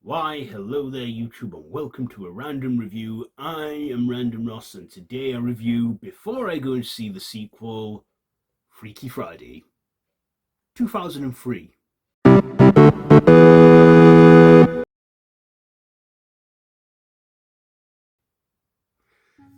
Why, hello there YouTube and welcome to a random review. I am Random Ross and today I review, before I go and see the sequel, Freaky Friday, 2003.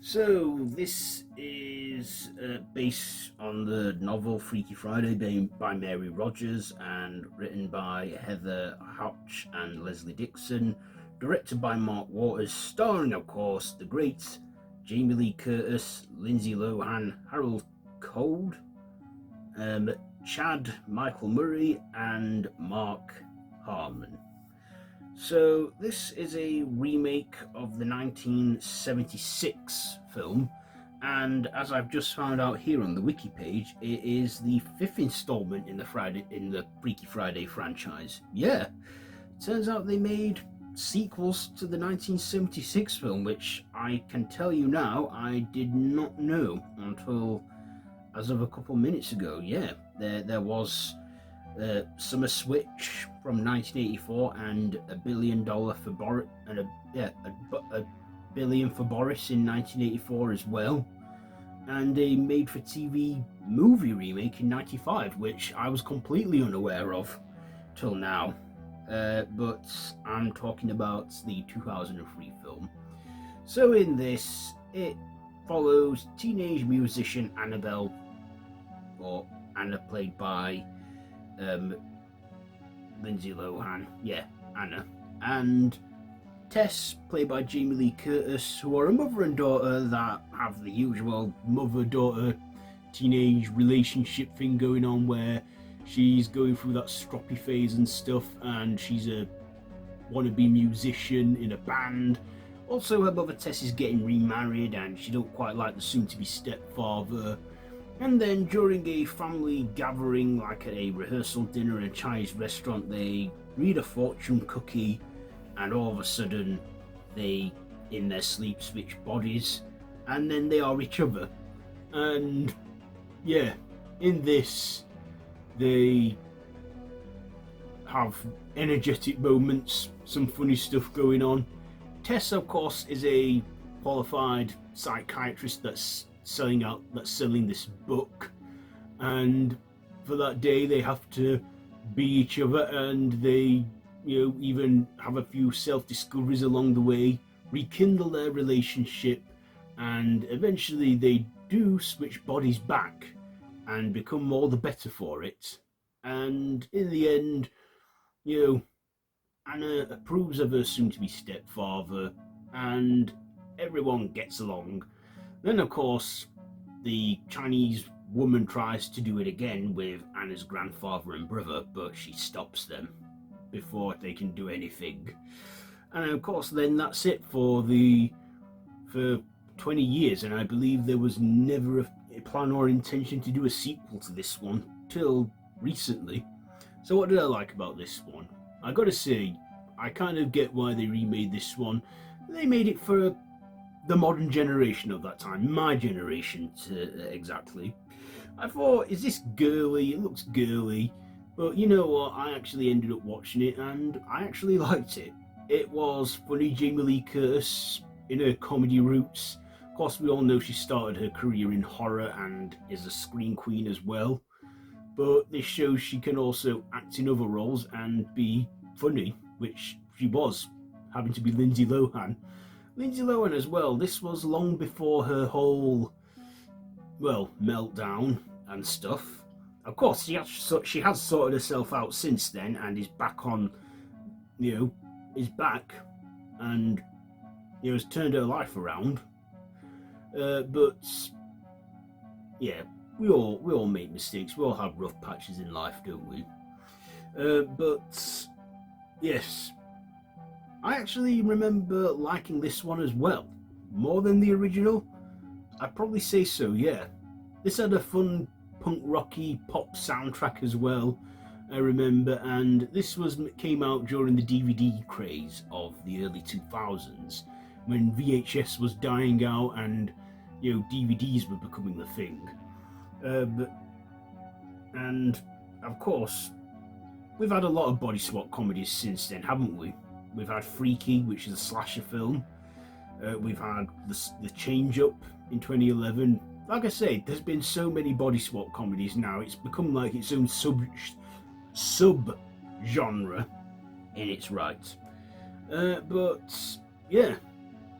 So this is based on the novel Freaky Friday by Mary Rogers and written by Heather Hotch and Leslie Dixon, directed by Mark Waters, starring of course the great Jamie Lee Curtis, Lindsay Lohan, Harold Code, Chad Michael Murray and Mark Harmon. So this is a remake of the 1976 film, and as I've just found out here on the wiki page, it is the fifth installment in the Freaky Friday franchise. Yeah, turns out they made sequels to the 1976 film, which I can tell you now I did not know until as of a couple minutes ago. Yeah, there was Summer Switch from 1984 and $1 billion for Boris and a billion for Boris in 1984 as well, and a made-for-TV movie remake in '95, which I was completely unaware of till now. But I'm talking about the 2003 film. So in this, it follows teenage musician Annabelle, or Anna, played by Lindsay Lohan, yeah, Anna, and Tess, played by Jamie Lee Curtis, who are a mother and daughter that have the usual mother-daughter teenage relationship thing going on, where she's going through that stroppy phase and stuff, and she's a wannabe musician in a band. Also, her mother Tess is getting remarried, and she don't quite like the soon-to-be stepfather. And then during a family gathering, like at a rehearsal dinner in a Chinese restaurant, they read a fortune cookie, and all of a sudden they, in their sleep, switch bodies, and then they are each other. And yeah, in this, they have energetic moments, some funny stuff going on. Tess, of course, is a qualified psychiatrist that's selling this book, and for that day they have to be each other, and they even have a few self-discoveries along the way, rekindle their relationship, and eventually they do switch bodies back and become more the better for it. And in the end, Anna approves of her soon-to-be stepfather, and everyone gets along. Then, of course, the Chinese woman tries to do it again with Anna's grandfather and brother, but she stops them before they can do anything. And of course, then that's it for 20 years, and I believe there was never a plan or intention to do a sequel to this one till recently. So what did I like about this one? I gotta say, I kind of get why they remade this one. They made it for the modern generation of that time, my generation exactly. I thought, is this girly? It looks girly, but you know what? I actually ended up watching it and I actually liked it. It was funny. Jamie Lee Curtis in her comedy roots. Of course, we all know she started her career in horror and is a scream queen as well. But this shows she can also act in other roles and be funny, which she was, having to be Lindsay Lohan. Lindsay Lohan as well, this was long before her whole, meltdown and stuff. Of course, she has sorted herself out since then and is back on, is back and, has turned her life around. But, yeah, we all make mistakes. We all have rough patches in life, don't we? But, yes, I actually remember liking this one as well, more than the original. I'd probably say so, yeah. This had a fun punk rocky pop soundtrack as well, I remember, and this came out during the DVD craze of the early 2000s, when VHS was dying out and DVDs were becoming the thing. And of course, we've had a lot of body swap comedies since then, haven't we? We've had Freaky, which is a slasher film. We've had the Change Up in 2011. Like I say, there's been so many body swap comedies now. It's become like its own sub genre in its right. But yeah,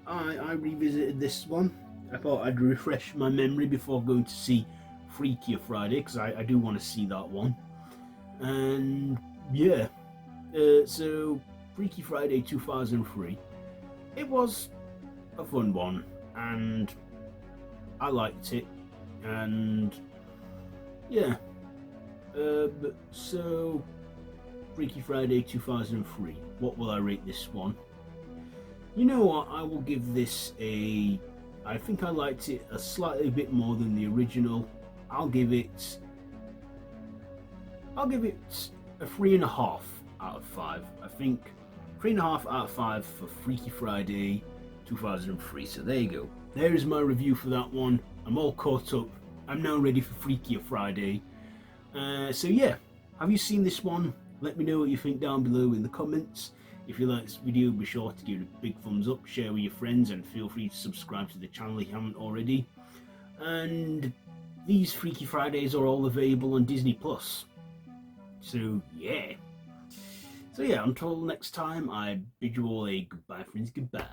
I revisited this one. I thought I'd refresh my memory before going to see Freakier Friday, because I do want to see that one. And yeah, so Freaky Friday 2003, it was a fun one, and I liked it, and yeah, so Freaky Friday 2003, what will I rate this one? You know what, I will give this I think I liked it a slightly bit more than the original. I'll give it a 3.5 out of 5. I think 3.5 out of 5 for Freaky Friday 2003. So there you go. There is my review for that one. I'm all caught up. I'm now ready for Freakier Friday. So yeah, have you seen this one? Let me know what you think down below in the comments. If you like this video, be sure to give it a big thumbs up, share with your friends, and feel free to subscribe to the channel if you haven't already. And these Freaky Fridays are all available on Disney+. So yeah. So yeah, until next time, I bid you all a goodbye, friends, goodbye.